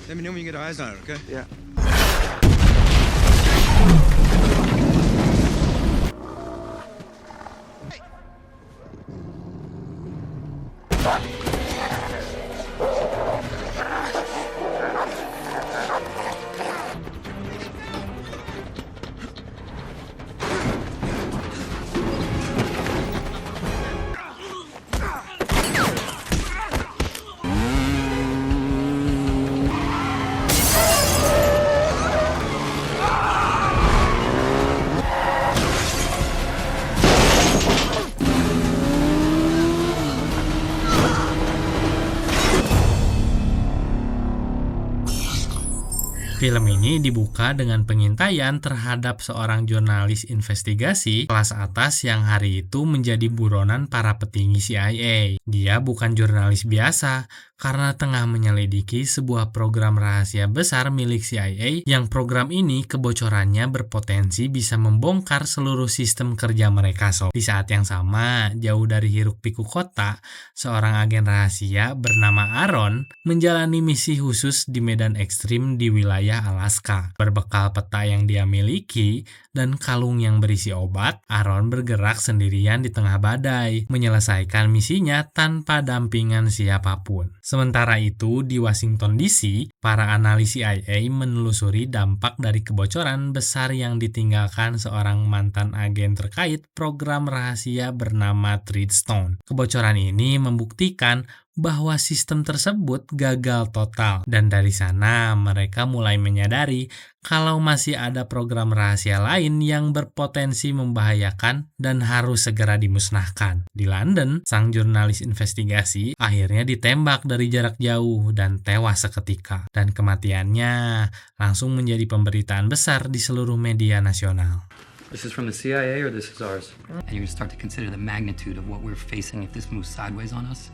Let me know when you get eyes on it, okay? Yeah. Film ini dibuka dengan pengintaian terhadap seorang jurnalis investigasi kelas atas yang hari itu menjadi buronan para petinggi CIA. Dia bukan jurnalis biasa karena tengah menyelidiki sebuah program rahasia besar milik CIA yang program ini kebocorannya berpotensi bisa membongkar seluruh sistem kerja mereka. Di saat yang sama, jauh dari hiruk-pikuk kota, seorang agen rahasia bernama Aaron menjalani misi khusus di medan ekstrim di wilayah Alaska. Berbekal peta yang dia miliki dan kalung yang berisi obat, Aaron bergerak sendirian di tengah badai, menyelesaikan misinya tanpa dampingan siapapun. Sementara itu, di Washington DC, para analis CIA menelusuri dampak dari kebocoran besar yang ditinggalkan seorang mantan agen terkait program rahasia bernama Treadstone. Kebocoran ini membuktikan bahwa sistem tersebut gagal total, dan dari sana mereka mulai menyadari kalau masih ada program rahasia lain yang berpotensi membahayakan dan harus segera dimusnahkan. Di London, sang jurnalis investigasi akhirnya ditembak dari jarak jauh dan tewas seketika, dan kematiannya langsung menjadi pemberitaan besar di seluruh media nasional. This is from the CIA or this is ours? And you start to consider the magnitude of what we're facing if this moves sideways on us?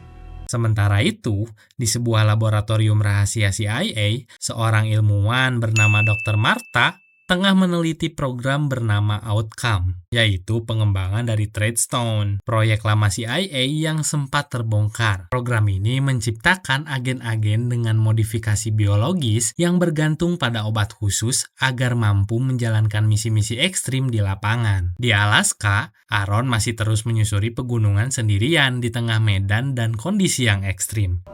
Sementara itu, di sebuah laboratorium rahasia CIA, seorang ilmuwan bernama Dr. Martha tengah meneliti program bernama Outcome, yaitu pengembangan dari Treadstone, proyek lama CIA yang sempat terbongkar. Program ini menciptakan agen-agen dengan modifikasi biologis yang bergantung pada obat khusus agar mampu menjalankan misi-misi ekstrim di lapangan. Di Alaska, Aaron masih terus menyusuri pegunungan sendirian di tengah medan dan kondisi yang ekstrim.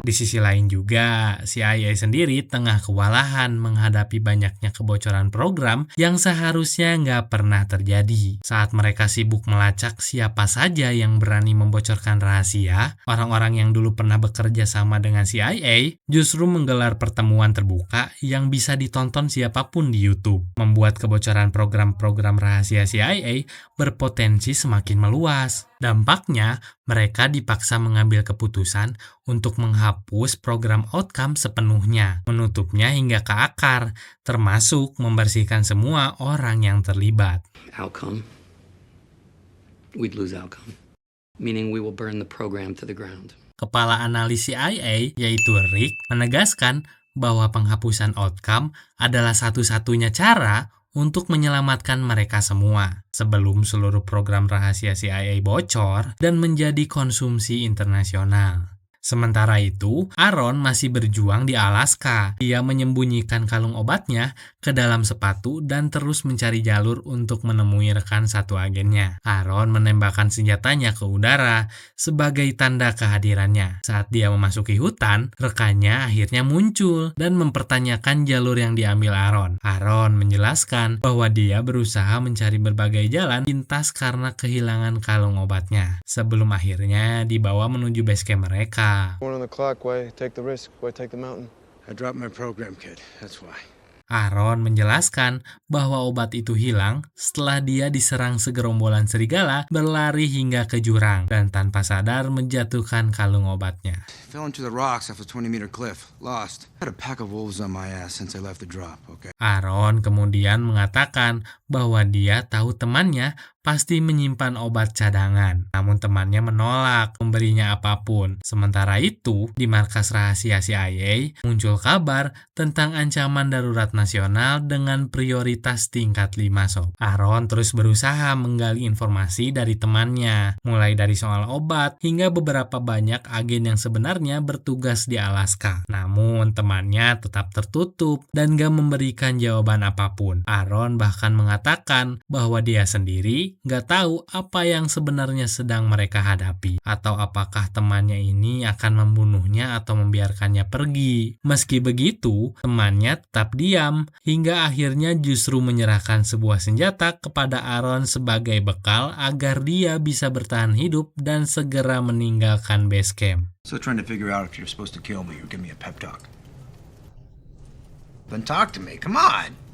Di sisi lain juga, CIA sendiri tengah kewalahan menghadapi banyaknya kebocoran program yang seharusnya nggak pernah terjadi. Saat mereka sibuk melacak siapa saja yang berani membocorkan rahasia, orang-orang yang dulu pernah bekerja sama dengan CIA justru menggelar pertemuan terbuka yang bisa ditonton siapapun di YouTube, membuat kebocoran program-program rahasia CIA berpotensi semakin meluas. Dampaknya, mereka dipaksa mengambil keputusan untuk menghapus program Outcome sepenuhnya, menutupnya hingga ke akar, termasuk membersihkan semua orang yang terlibat. Outcome? We'd lose outcome. Meaning we will burn the program to the ground. Kepala analis CIA, yaitu Rick, menegaskan bahwa penghapusan Outcome adalah satu-satunya cara untuk menyelamatkan mereka semua sebelum seluruh program rahasia CIA bocor dan menjadi konsumsi internasional. Sementara itu, Aaron masih berjuang di Alaska. Dia menyembunyikan kalung obatnya ke dalam sepatu dan terus mencari jalur untuk menemui rekan satu agennya. Aaron menembakkan senjatanya ke udara sebagai tanda kehadirannya. Saat dia memasuki hutan, rekannya akhirnya muncul dan mempertanyakan jalur yang diambil Aaron. Aaron menjelaskan bahwa dia berusaha mencari berbagai jalan pintas karena kehilangan kalung obatnya, sebelum akhirnya dibawa menuju base camp mereka. One on the clock, why take the risk? Why take the mountain? I dropped my program kit, that's why. Aaron menjelaskan bahwa obat itu hilang setelah dia diserang segerombolan serigala berlari hingga ke jurang dan tanpa sadar menjatuhkan kalung obatnya. Fell into the rocks off a 20-meter cliff. Lost. Had a pack of wolves on my ass since I left the drop, okay? Aaron kemudian mengatakan bahwa dia tahu temannya pasti menyimpan obat cadangan. Namun temannya menolak memberinya apapun. Sementara itu, di markas rahasia CIA muncul kabar tentang ancaman darurat nasional dengan prioritas tingkat 5 sob. Aaron terus berusaha menggali informasi dari temannya, mulai dari soal obat hingga beberapa banyak agen yang sebenarnya bertugas di Alaska. Namun temannya tetap tertutup dan gak memberikan jawaban apapun. Aaron bahkan mengatakan bahwa dia sendiri gak tahu apa yang sebenarnya sedang mereka hadapi, atau apakah temannya ini akan membunuhnya atau membiarkannya pergi. Meski begitu, temannya tetap diam hingga akhirnya justru menyerahkan sebuah senjata kepada Aaron sebagai bekal agar dia bisa bertahan hidup dan segera meninggalkan base camp. Still trying to figure out if you're supposed to kill me or give me a pep talk. Then talk to me, come on!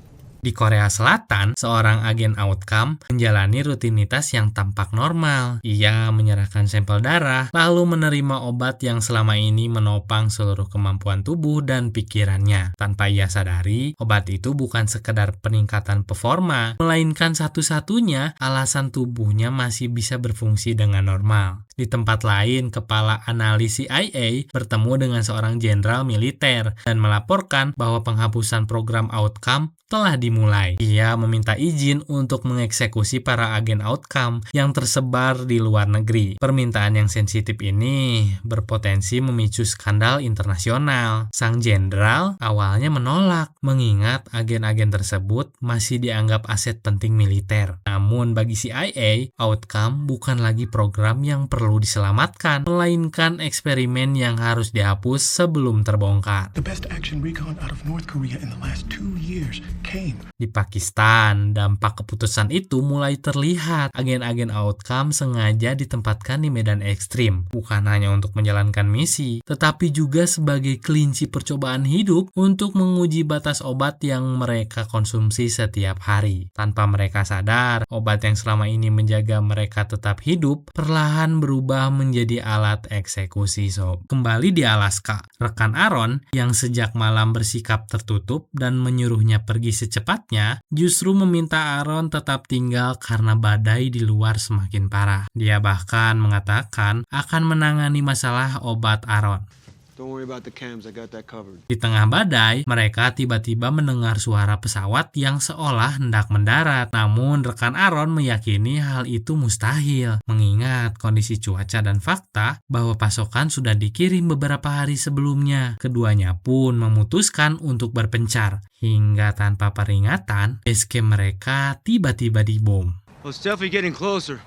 Di Korea Selatan, seorang agen Outcome menjalani rutinitas yang tampak normal. Ia menyerahkan sampel darah, lalu menerima obat yang selama ini menopang seluruh kemampuan tubuh dan pikirannya. Tanpa ia sadari, obat itu bukan sekedar peningkatan performa, melainkan satu-satunya alasan tubuhnya masih bisa berfungsi dengan normal. Di tempat lain, kepala analis CIA bertemu dengan seorang jenderal militer dan melaporkan bahwa penghapusan program Outcome telah dimulai. Ia meminta izin untuk mengeksekusi para agen Outcome yang tersebar di luar negeri. Permintaan yang sensitif ini berpotensi memicu skandal internasional. Sang jenderal awalnya menolak, mengingat agen-agen tersebut masih dianggap aset penting militer. Namun bagi CIA, Outcome bukan lagi program yang perlu diselamatkan, melainkan eksperimen yang harus dihapus sebelum terbongkar. The best action recon out of North Korea in the last 2 years came. Di Pakistan, dampak keputusan itu mulai terlihat. Agen-agen Outcome sengaja ditempatkan di medan ekstrim, bukan hanya untuk menjalankan misi, tetapi juga sebagai kelinci percobaan hidup untuk menguji batas obat yang mereka konsumsi setiap hari. Tanpa mereka sadar, obat yang selama ini menjaga mereka tetap hidup perlahan berubah menjadi alat eksekusi sob. Kembali di Alaska, rekan Aaron yang sejak malam bersikap tertutup dan menyuruhnya pergi secepatnya, justru meminta Aaron tetap tinggal karena badai di luar semakin parah. Dia bahkan mengatakan akan menangani masalah obat Aaron. Don't worry about the cams, I got that covered. Di tengah badai, mereka tiba-tiba mendengar suara pesawat yang seolah hendak mendarat. Namun rekan Aaron meyakini hal itu mustahil, mengingat kondisi cuaca dan fakta bahwa pasokan sudah dikirim beberapa hari sebelumnya. Keduanya pun memutuskan untuk berpencar, hingga tanpa peringatan, base camp mereka tiba-tiba dibom. Well, it's definitely getting closer.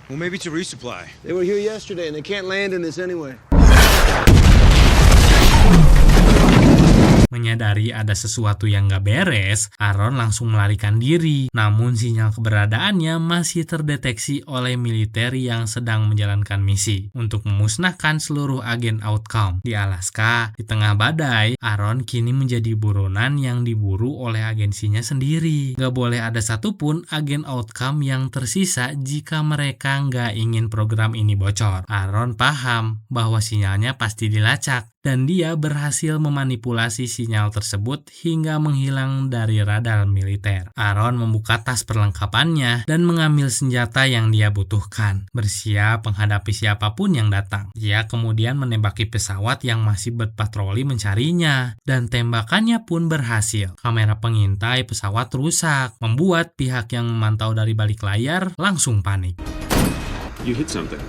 Well, maybe to resupply. They were here yesterday and they can't land in this anyway. Menyadari ada sesuatu yang gak beres, Aaron langsung melarikan diri. Namun sinyal keberadaannya masih terdeteksi oleh militer yang sedang menjalankan misi untuk memusnahkan seluruh agen Outcome. Di Alaska, di tengah badai, Aaron kini menjadi buronan yang diburu oleh agensinya sendiri. Gak boleh ada satupun agen Outcome yang tersisa jika mereka gak ingin program ini bocor. Aaron paham bahwa sinyalnya pasti dilacak, dan dia berhasil memanipulasi sinyal tersebut hingga menghilang dari radar militer. Aaron membuka tas perlengkapannya dan mengambil senjata yang dia butuhkan, bersiap menghadapi siapapun yang datang. Dia kemudian menembaki pesawat yang masih berpatroli mencarinya, dan tembakannya pun berhasil. Kamera pengintai pesawat rusak, membuat pihak yang memantau dari balik layar langsung panik. You hit something.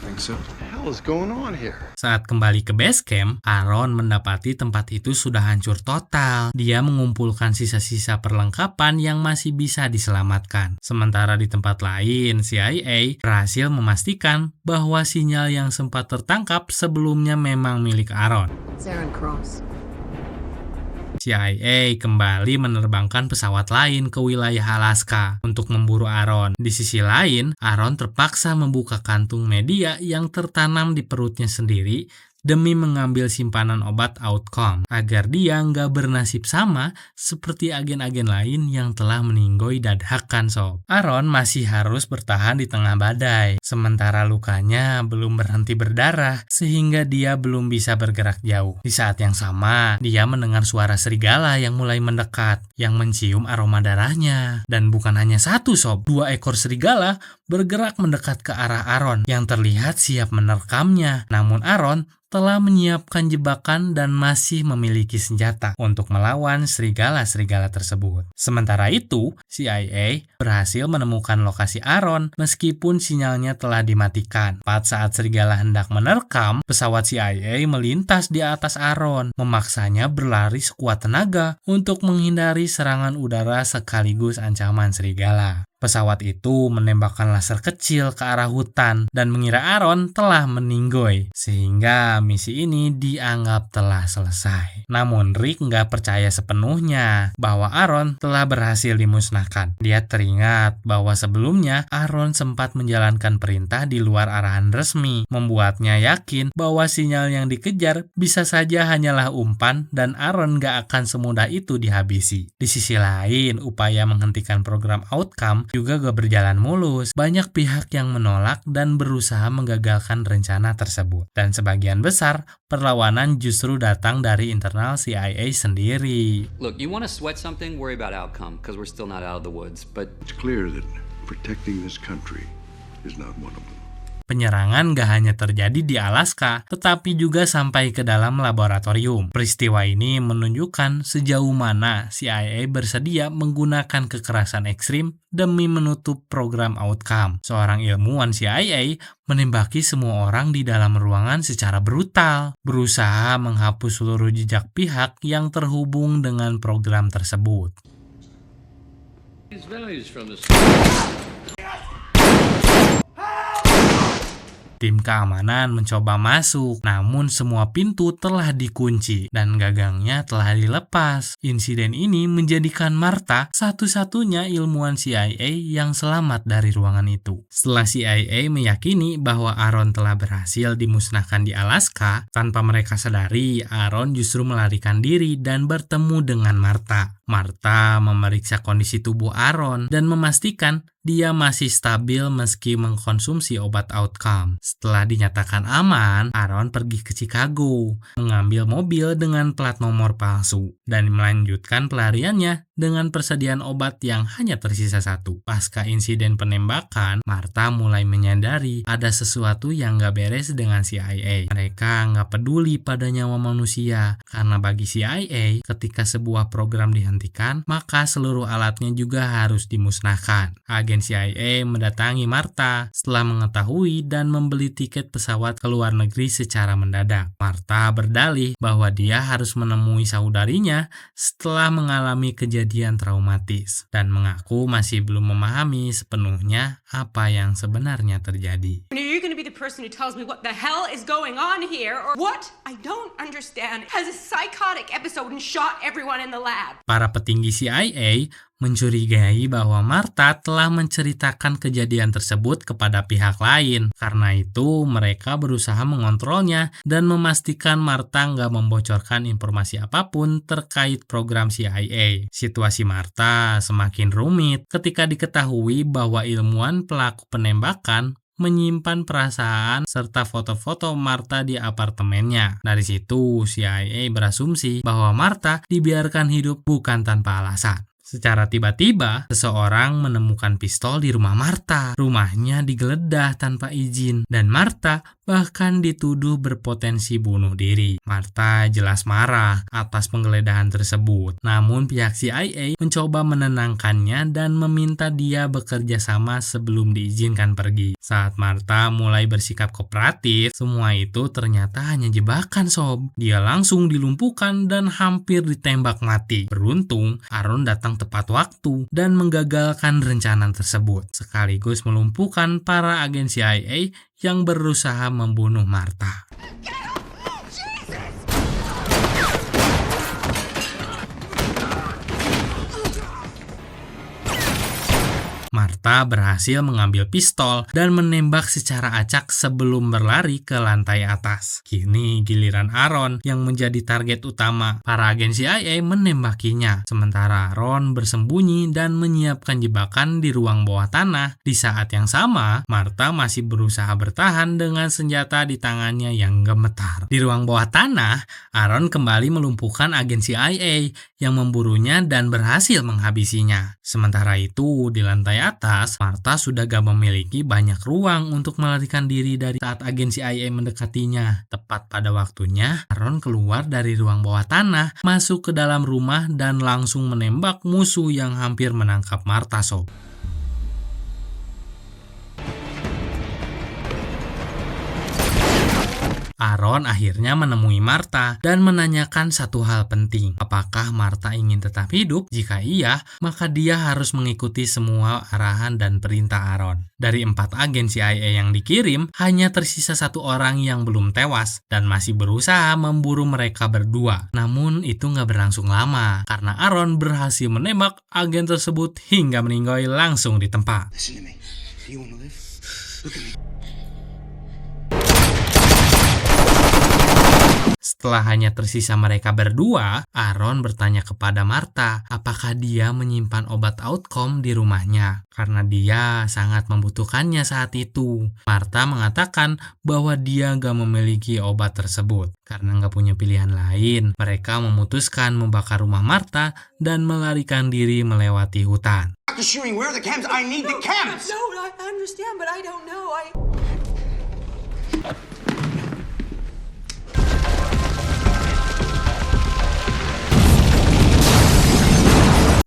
Think so? What the hell is going on here? Saat kembali ke base camp, Aaron mendapati tempat itu sudah hancur total. Dia mengumpulkan sisa-sisa perlengkapan yang masih bisa diselamatkan. Sementara di tempat lain, CIA berhasil memastikan bahwa sinyal yang sempat tertangkap sebelumnya memang milik Aaron. It's Aaron Cross. CIA kembali menerbangkan pesawat lain ke wilayah Alaska untuk memburu Aaron. Di sisi lain, Aaron terpaksa membuka kantung media yang tertanam di perutnya sendiri demi mengambil simpanan obat Outcome agar dia nggak bernasib sama seperti agen-agen lain yang telah meninggoy dadakan sob. Aaron masih harus bertahan di tengah badai, sementara lukanya belum berhenti berdarah sehingga dia belum bisa bergerak jauh. Di saat yang sama, dia mendengar suara serigala yang mulai mendekat, yang mencium aroma darahnya. Dan bukan hanya satu sob, 2 ekor serigala bergerak mendekat ke arah Aaron yang terlihat siap menerkamnya. Namun Aaron telah menyiapkan jebakan dan masih memiliki senjata untuk melawan serigala-serigala tersebut. Sementara itu, CIA berhasil menemukan lokasi Aaron meskipun sinyalnya telah dimatikan. Tepat saat serigala hendak menerkam, pesawat CIA melintas di atas Aaron, memaksanya berlari sekuat tenaga untuk menghindari serangan udara sekaligus ancaman serigala. Pesawat itu menembakkan laser kecil ke arah hutan dan mengira Aaron telah meninggoy, sehingga misi ini dianggap telah selesai. Namun Rick nggak percaya sepenuhnya bahwa Aaron telah berhasil dimusnahkan. Dia teringat bahwa sebelumnya Aaron sempat menjalankan perintah di luar arahan resmi, membuatnya yakin bahwa sinyal yang dikejar bisa saja hanyalah umpan dan Aaron nggak akan semudah itu dihabisi. Di sisi lain, upaya menghentikan program Outcome juga gak berjalan mulus. Banyak pihak yang menolak dan berusaha menggagalkan rencana tersebut. Dan sebagian besar, perlawanan justru datang dari internal CIA sendiri. Look, you want to sweat something, worry about outcome, because we're still not out of the woods. But It's clear that protecting this country is not one of them. Penyerangan gak hanya terjadi di Alaska, tetapi juga sampai ke dalam laboratorium. Peristiwa ini menunjukkan sejauh mana CIA bersedia menggunakan kekerasan ekstrim demi menutup program Outcome. Seorang ilmuwan CIA menembaki semua orang di dalam ruangan secara brutal, berusaha menghapus seluruh jejak pihak yang terhubung dengan program tersebut. Tim keamanan mencoba masuk, namun semua pintu telah dikunci dan gagangnya telah dilepas. Insiden ini menjadikan Martha satu-satunya ilmuwan CIA yang selamat dari ruangan itu. Setelah CIA meyakini bahwa Aaron telah berhasil dimusnahkan di Alaska, tanpa mereka sadari, Aaron justru melarikan diri dan bertemu dengan Martha. Martha memeriksa kondisi tubuh Aaron dan memastikan dia masih stabil meski mengkonsumsi obat Outcome. Setelah dinyatakan aman, Aaron pergi ke Chicago, mengambil mobil dengan plat nomor palsu, dan melanjutkan pelariannya dengan persediaan obat yang hanya tersisa 1. Pasca insiden penembakan, Martha mulai menyadari ada sesuatu yang gak beres dengan CIA. Mereka gak peduli pada nyawa manusia, karena bagi CIA, ketika sebuah program dihentikan, maka seluruh alatnya juga harus dimusnahkan. Agen CIA mendatangi Martha setelah mengetahui dan membeli tiket pesawat ke luar negeri secara mendadak. Martha berdalih bahwa dia harus menemui saudarinya setelah mengalami kejadian traumatis dan mengaku masih belum memahami sepenuhnya apa yang sebenarnya terjadi. Are you going to be the person who tells me what the hell is going on here, or what? I don't understand. Has a psychotic episode and shot everyone in the lab. Para petinggi CIA mencurigai bahwa Martha telah menceritakan kejadian tersebut kepada pihak lain. Karena itu, mereka berusaha mengontrolnya dan memastikan Martha nggak membocorkan informasi apapun terkait program CIA. Situasi Martha semakin rumit ketika diketahui bahwa ilmuwan pelaku penembakan menyimpan perasaan serta foto-foto Martha di apartemennya. Dari situ, CIA berasumsi bahwa Martha dibiarkan hidup bukan tanpa alasan. Secara tiba-tiba, seseorang menemukan pistol di rumah Martha. Rumahnya digeledah tanpa izin, dan Martha bahkan dituduh berpotensi bunuh diri. Martha jelas marah atas penggeledahan tersebut. Namun pihak CIA mencoba menenangkannya dan meminta dia bekerja sama sebelum diizinkan pergi. Saat Martha mulai bersikap kooperatif, semua itu ternyata hanya jebakan sob. Dia langsung dilumpuhkan dan hampir ditembak mati. Beruntung, Aaron datang tepat waktu dan menggagalkan rencana tersebut, sekaligus melumpuhkan para agen CIA yang berusaha membunuh Martha. Martha berhasil mengambil pistol dan menembak secara acak sebelum berlari ke lantai atas. Kini giliran Aaron yang menjadi target utama. Para agen CIA menembakinya, sementara Aaron bersembunyi dan menyiapkan jebakan di ruang bawah tanah. Di saat yang sama, Martha masih berusaha bertahan dengan senjata di tangannya yang gemetar. Di ruang bawah tanah, Aaron kembali melumpuhkan agen CIA yang memburunya dan berhasil menghabisinya. Sementara itu, di lantai atas, Martha sudah gak memiliki banyak ruang untuk melarikan diri dari saat agen CIA mendekatinya. Tepat pada waktunya, Aaron keluar dari ruang bawah tanah, masuk ke dalam rumah dan langsung menembak musuh yang hampir menangkap Martha sob. Aaron akhirnya menemui Martha dan menanyakan satu hal penting. Apakah Martha ingin tetap hidup? Jika iya, maka dia harus mengikuti semua arahan dan perintah Aaron. Dari 4 agen CIA yang dikirim, hanya tersisa 1 orang yang belum tewas dan masih berusaha memburu mereka berdua. Namun itu nggak berlangsung lama, karena Aaron berhasil menembak agen tersebut hingga meninggal langsung di tempat. Listen to me. Do you want to live? Look at me. Setelah hanya tersisa mereka berdua, Aaron bertanya kepada Martha apakah dia menyimpan obat outcome di rumahnya karena dia sangat membutuhkannya saat itu. Martha mengatakan bahwa dia gak memiliki obat tersebut. Karena gak punya pilihan lain, mereka memutuskan membakar rumah Martha dan melarikan diri melewati hutan. Dr. Shearing, where are the cams? I need the cams! No, I understand, but I don't know.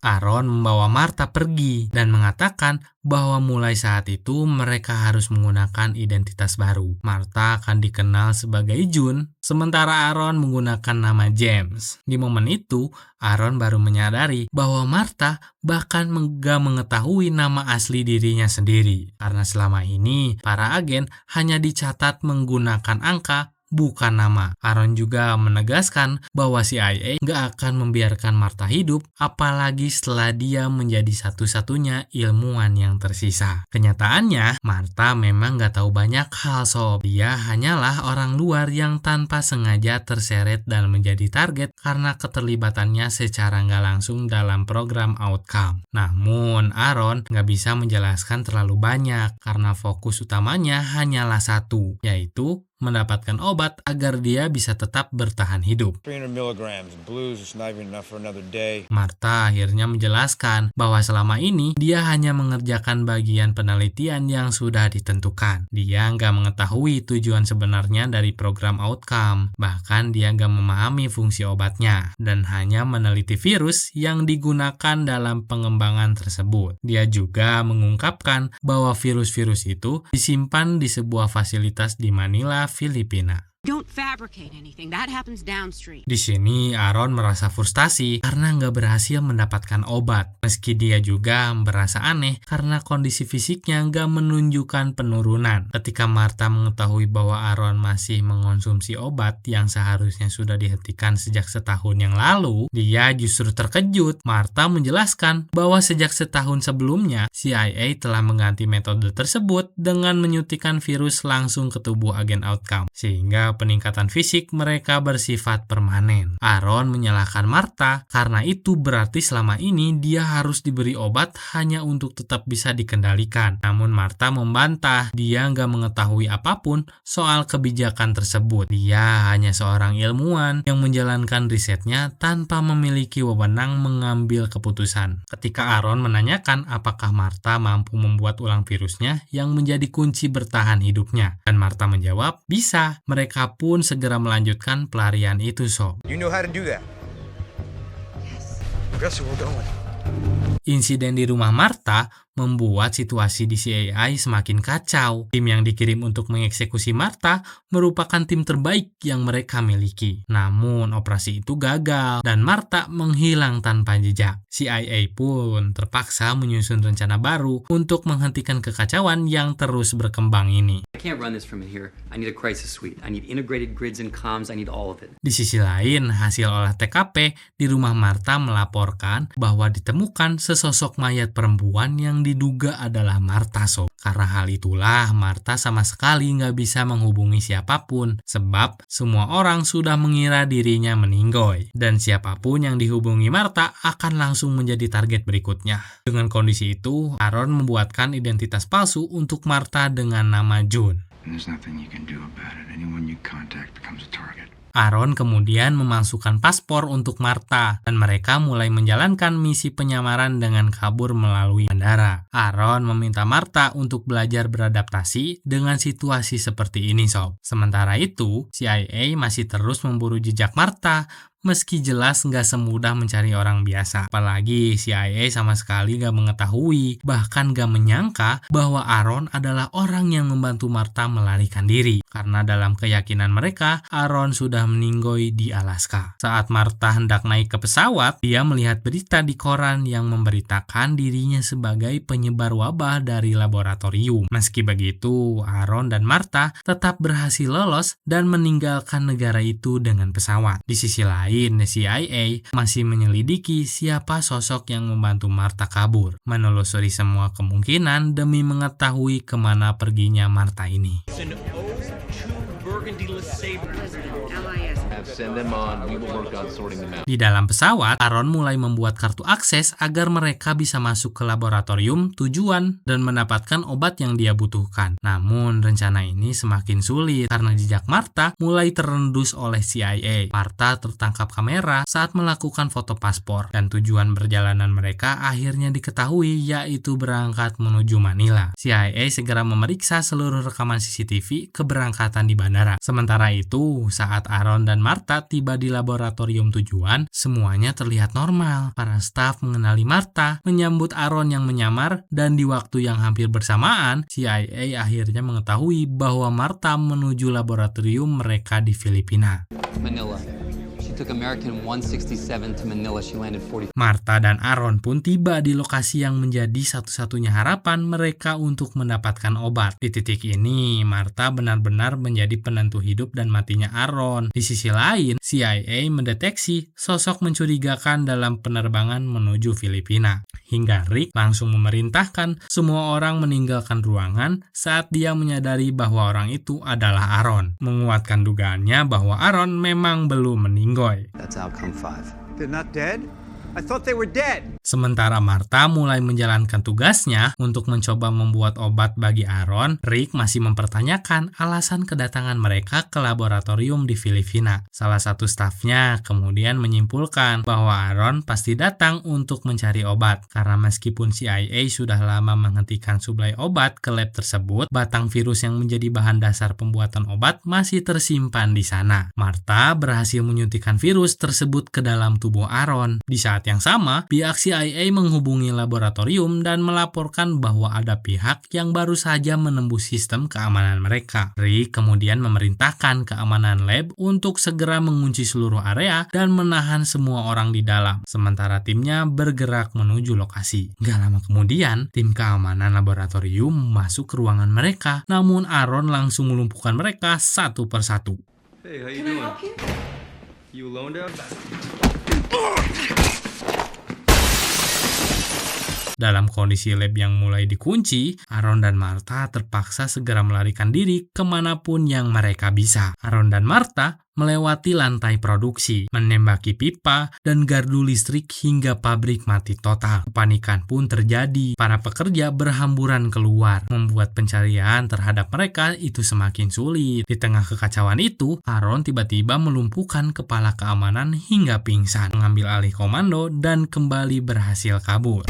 Aaron membawa Martha pergi dan mengatakan bahwa mulai saat itu mereka harus menggunakan identitas baru. Martha akan dikenal sebagai June, sementara Aaron menggunakan nama James. Di momen itu, Aaron baru menyadari bahwa Martha bahkan gak mengetahui nama asli dirinya sendiri. Karena selama ini, para agen hanya dicatat menggunakan angka, bukan nama. Aaron juga menegaskan bahwa CIA gak akan membiarkan Martha hidup, apalagi setelah dia menjadi satu-satunya ilmuwan yang tersisa. Kenyataannya, Martha memang gak tahu banyak hal sob. Dia hanyalah orang luar yang tanpa sengaja terseret dan menjadi target karena keterlibatannya secara gak langsung dalam program outcome. Namun, Aaron gak bisa menjelaskan terlalu banyak karena fokus utamanya hanyalah satu, yaitu mendapatkan obat agar dia bisa tetap bertahan hidup. 300 milligrams blues is not even enough for another day. Martha akhirnya menjelaskan bahwa selama ini dia hanya mengerjakan bagian penelitian yang sudah ditentukan. Dia nggak mengetahui tujuan sebenarnya dari program outcome. Bahkan dia nggak memahami fungsi obatnya dan hanya meneliti virus yang digunakan dalam pengembangan tersebut. Dia juga mengungkapkan bahwa virus-virus itu disimpan di sebuah fasilitas di Manila, Filipina. Don't fabricate anything. That happens downstream. Di sini Aaron merasa frustasi karena nggak berhasil mendapatkan obat. Meski dia juga merasa aneh karena kondisi fisiknya nggak menunjukkan penurunan. Ketika Martha mengetahui bahwa Aaron masih mengonsumsi obat yang seharusnya sudah dihentikan sejak setahun yang lalu, dia justru terkejut. Martha menjelaskan bahwa sejak setahun sebelumnya, CIA telah mengganti metode tersebut dengan menyuntikkan virus langsung ke tubuh agen outcome, sehingga peningkatan fisik mereka bersifat permanen. Aaron menyalahkan Martha karena itu berarti selama ini dia harus diberi obat hanya untuk tetap bisa dikendalikan. Namun Martha membantah dia nggak mengetahui apapun soal kebijakan tersebut. Dia hanya seorang ilmuwan yang menjalankan risetnya tanpa memiliki wewenang mengambil keputusan. Ketika Aaron menanyakan apakah Martha mampu membuat ulang virusnya yang menjadi kunci bertahan hidupnya, dan Martha menjawab, bisa. Mereka pun segera melanjutkan pelarian itu sob. You know how to do that? Yes. Guess where we're going. Insiden di rumah Martha membuat situasi di CIA semakin kacau. Tim yang dikirim untuk mengeksekusi Martha merupakan tim terbaik yang mereka miliki. Namun operasi itu gagal dan Martha menghilang tanpa jejak. CIA pun terpaksa menyusun rencana baru untuk menghentikan kekacauan yang terus berkembang ini. I can't run this from here. I need a crisis suite. I need integrated grids and comms. I need all of it. Di sisi lain, hasil olah TKP di rumah Martha melaporkan bahwa ditemukan sesosok mayat perempuan yang yang diduga adalah Martha sob. Karena hal itulah Martha sama sekali nggak bisa menghubungi siapapun, sebab semua orang sudah mengira dirinya meninggoy. Dan siapapun yang dihubungi Martha akan langsung menjadi target berikutnya. Dengan kondisi itu, Aaron membuatkan identitas palsu untuk Martha dengan nama June. And there's nothing you can do about it. Anyone you contact becomes a target. Aaron kemudian memasukkan paspor untuk Martha dan mereka mulai menjalankan misi penyamaran dengan kabur melalui bandara. Aaron meminta Martha untuk belajar beradaptasi dengan situasi seperti ini sob. Sementara itu, CIA masih terus memburu jejak Martha meski jelas nggak semudah mencari orang biasa. Apalagi CIA sama sekali nggak mengetahui, bahkan nggak menyangka bahwa Aaron adalah orang yang membantu Martha melarikan diri. Karena dalam keyakinan mereka, Aaron sudah meninggoy di Alaska. Saat Martha hendak naik ke pesawat, dia melihat berita di koran yang memberitakan dirinya sebagai penyebar wabah dari laboratorium. Meski begitu, Aaron dan Martha tetap berhasil lolos dan meninggalkan negara itu dengan pesawat. Di sisi lain, CIA masih menyelidiki siapa sosok yang membantu Martha kabur, menelusuri semua kemungkinan demi mengetahui kemana perginya Martha ini. Di dalam pesawat, Aaron mulai membuat kartu akses agar mereka bisa masuk ke laboratorium tujuan dan mendapatkan obat yang dia butuhkan. Namun, rencana ini semakin sulit karena jejak Martha mulai terendus oleh CIA. Martha tertangkap kamera saat melakukan foto paspor dan tujuan perjalanan mereka akhirnya diketahui, yaitu berangkat menuju Manila. CIA segera memeriksa seluruh rekaman CCTV keberangkatan di bandara. Sementara itu, saat Aaron dan Martha tiba di laboratorium tujuan, semuanya terlihat normal. Para staf mengenali Martha, menyambut Aaron yang menyamar, dan di waktu yang hampir bersamaan, CIA akhirnya mengetahui bahwa Martha menuju laboratorium mereka di Filipina. Manila. She took American 167 to Manila. She landed 40. Martha dan Aaron pun tiba di lokasi yang menjadi satu-satunya harapan mereka untuk mendapatkan obat. Di titik ini, Martha benar-benar menjadi penentu hidup dan matinya Aaron. Di sisi lain, CIA mendeteksi sosok mencurigakan dalam penerbangan menuju Filipina. Hingga Rick langsung memerintahkan semua orang meninggalkan ruangan saat dia menyadari bahwa orang itu adalah Aaron, menguatkan dugaannya bahwa Aaron memang belum meninggal. That's outcome 5. They're not dead? I thought they were dead. Sementara Martha mulai menjalankan tugasnya untuk mencoba membuat obat bagi Aaron, Rick masih mempertanyakan alasan kedatangan mereka ke laboratorium di Filipina. Salah satu stafnya kemudian menyimpulkan bahwa Aaron pasti datang untuk mencari obat, karena meskipun CIA sudah lama menghentikan suplai obat ke lab tersebut, batang virus yang menjadi bahan dasar pembuatan obat masih tersimpan di sana. Martha berhasil menyuntikkan virus tersebut ke dalam tubuh Aaron. Di saat yang sama, pihak CIA menghubungi laboratorium dan melaporkan bahwa ada pihak yang baru saja menembus sistem keamanan mereka. Rick kemudian memerintahkan keamanan lab untuk segera mengunci seluruh area dan menahan semua orang di dalam, sementara timnya bergerak menuju lokasi. Gak lama kemudian, tim keamanan laboratorium masuk ke ruangan mereka, namun Aaron langsung melumpuhkan mereka satu persatu. Hey, how you doing? You alone down? Dalam kondisi lab yang mulai dikunci, Aaron dan Martha terpaksa segera melarikan diri kemanapun yang mereka bisa. Aaron dan Martha melewati lantai produksi, menembaki pipa, dan gardu listrik hingga pabrik mati total. Kepanikan pun terjadi. Para pekerja berhamburan keluar, membuat pencarian terhadap mereka itu semakin sulit. Di tengah kekacauan itu, Aaron tiba-tiba melumpuhkan kepala keamanan hingga pingsan, mengambil alih komando, dan kembali berhasil kabur.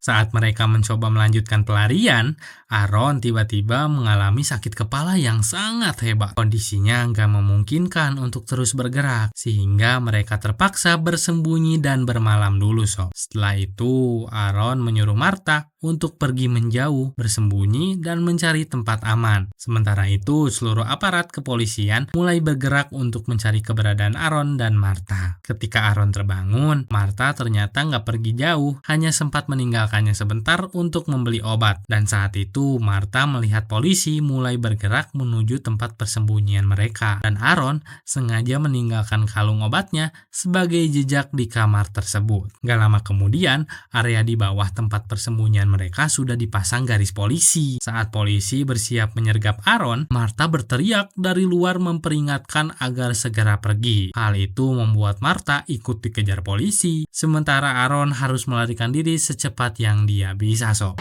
Saat mereka mencoba melanjutkan pelarian, Aaron tiba-tiba mengalami sakit kepala yang sangat hebat. Kondisinya nggak memungkinkan untuk terus bergerak, sehingga mereka terpaksa bersembunyi dan bermalam dulu sob. Setelah itu, Aaron menyuruh Martha untuk pergi menjauh, bersembunyi, dan mencari tempat aman. Sementara itu, seluruh aparat kepolisian mulai bergerak untuk mencari keberadaan Aaron dan Martha. Ketika Aaron terbangun, Martha ternyata nggak pergi jauh, hanya sempat meninggalkan meninggalkannya sebentar untuk membeli obat. Dan saat itu Martha melihat polisi mulai bergerak menuju tempat persembunyian mereka. Dan Aaron sengaja meninggalkan kalung obatnya sebagai jejak di kamar tersebut. Gak lama kemudian, area di bawah tempat persembunyian mereka sudah dipasang garis polisi. Saat polisi bersiap menyergap Aaron, Martha berteriak dari luar memperingatkan agar segera pergi. Hal itu membuat Martha ikut dikejar polisi, sementara Aaron harus melarikan diri secepat yang dia bisa, sob.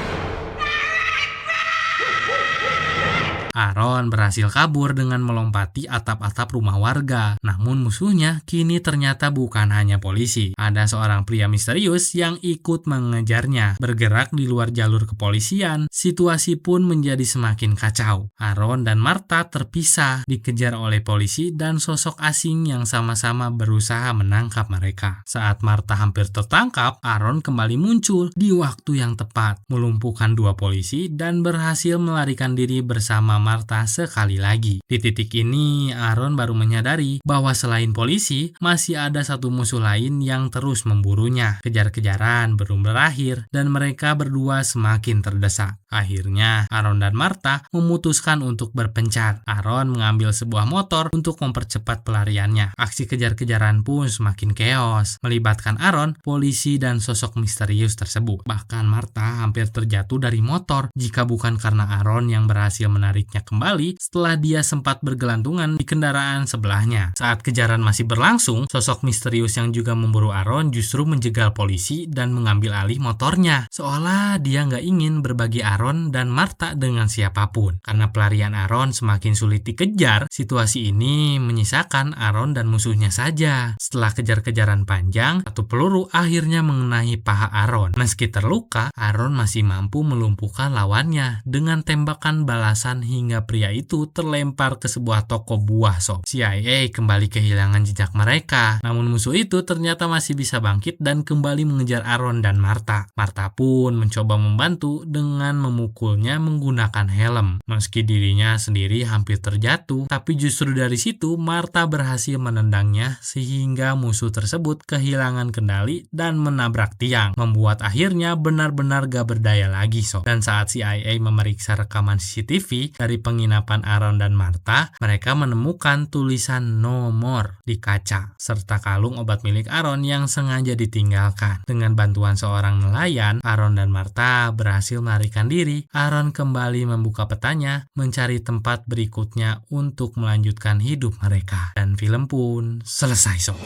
Aaron berhasil kabur dengan melompati atap-atap rumah warga. Namun musuhnya kini ternyata bukan hanya polisi. Ada seorang pria misterius yang ikut mengejarnya. Bergerak di luar jalur kepolisian, situasi pun menjadi semakin kacau. Aaron dan Martha terpisah, dikejar oleh polisi dan sosok asing yang sama-sama berusaha menangkap mereka. Saat Martha hampir tertangkap, Aaron kembali muncul di waktu yang tepat, melumpuhkan 2 polisi dan berhasil melarikan diri bersama Martha sekali lagi. Di titik ini, Aaron baru menyadari bahwa selain polisi, masih ada satu musuh lain yang terus memburunya. Kejar-kejaran belum berakhir dan mereka berdua semakin terdesak. Akhirnya, Aaron dan Martha memutuskan untuk berpencar. Aaron mengambil sebuah motor untuk mempercepat pelariannya. Aksi kejar-kejaran pun semakin chaos, melibatkan Aaron, polisi, dan sosok misterius tersebut. Bahkan Martha hampir terjatuh dari motor jika bukan karena Aaron yang berhasil menariknya kembali setelah dia sempat bergelantungan di kendaraan sebelahnya. Saat kejaran masih berlangsung, sosok misterius yang juga memburu Aaron justru menjegal polisi dan mengambil alih motornya. Seolah dia nggak ingin berbagi Aaron dan Martha dengan siapapun. Karena pelarian Aaron semakin sulit dikejar, situasi ini menyisakan Aaron dan musuhnya saja. Setelah kejar-kejaran panjang, satu peluru akhirnya mengenai paha Aaron. Meski terluka, Aaron masih mampu melumpuhkan lawannya dengan tembakan balasan hingga pria itu terlempar ke sebuah toko buah, sob. CIA kembali kehilangan jejak mereka. Namun musuh itu ternyata masih bisa bangkit dan kembali mengejar Aaron dan Martha. Martha pun mencoba membantu dengan memukulnya menggunakan helm. Meski dirinya sendiri hampir terjatuh, tapi justru dari situ Martha berhasil menendangnya sehingga musuh tersebut kehilangan kendali dan menabrak tiang, membuat akhirnya benar-benar gak berdaya lagi, sob. Dan saat CIA memeriksa rekaman CCTV dari penginapan Aaron dan Martha, mereka menemukan tulisan "No More" di kaca, serta kalung obat milik Aaron yang sengaja ditinggalkan. Dengan bantuan seorang nelayan, Aaron dan Martha berhasil melarikan diri. Aaron kembali membuka petanya, mencari tempat berikutnya untuk melanjutkan hidup mereka. Dan film pun selesai, sob.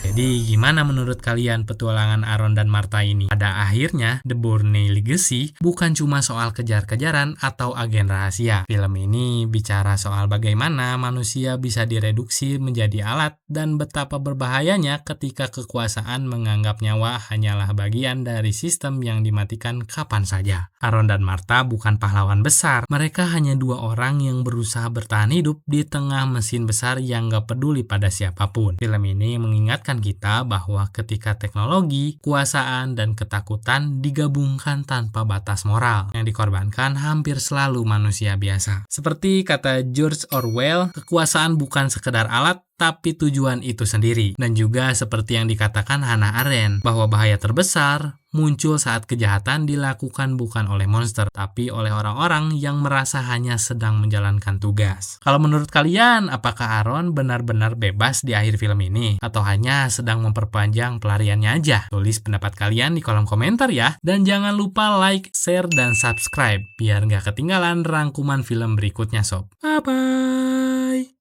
Jadi gimana menurut kalian petualangan Aaron dan Martha ini? Pada akhirnya, The Bourne Legacy bukan cuma soal kejar-kejaran atau agen rahasia. Film ini bicara soal bagaimana manusia bisa direduksi menjadi alat dan betapa berbahayanya ketika kekuasaan menganggap nyawa hanyalah bagian dari sistem yang dimatikan kapan saja. Aaron dan Martha bukan pahlawan besar. Mereka hanya 2 orang yang berusaha bertahan hidup di tengah mesin besar yang gak peduli pada siapapun. Film ini mengingatkan kita bahwa ketika teknologi, kekuasaan, dan ketakutan digabungkan tanpa batas moral, yang dikorbankan hampir selalu manusia biasa. Seperti kata George Orwell, kekuasaan bukan sekedar alat, tapi tujuan itu sendiri. Dan juga seperti yang dikatakan Hannah Arendt, bahwa bahaya terbesar muncul saat kejahatan dilakukan bukan oleh monster, tapi oleh orang-orang yang merasa hanya sedang menjalankan tugas. Kalau menurut kalian, apakah Aaron benar-benar bebas di akhir film ini? Atau hanya sedang memperpanjang pelariannya aja? Tulis pendapat kalian di kolom komentar ya. Dan jangan lupa like, share, dan subscribe, biar nggak ketinggalan rangkuman film berikutnya, sob. Bye-bye!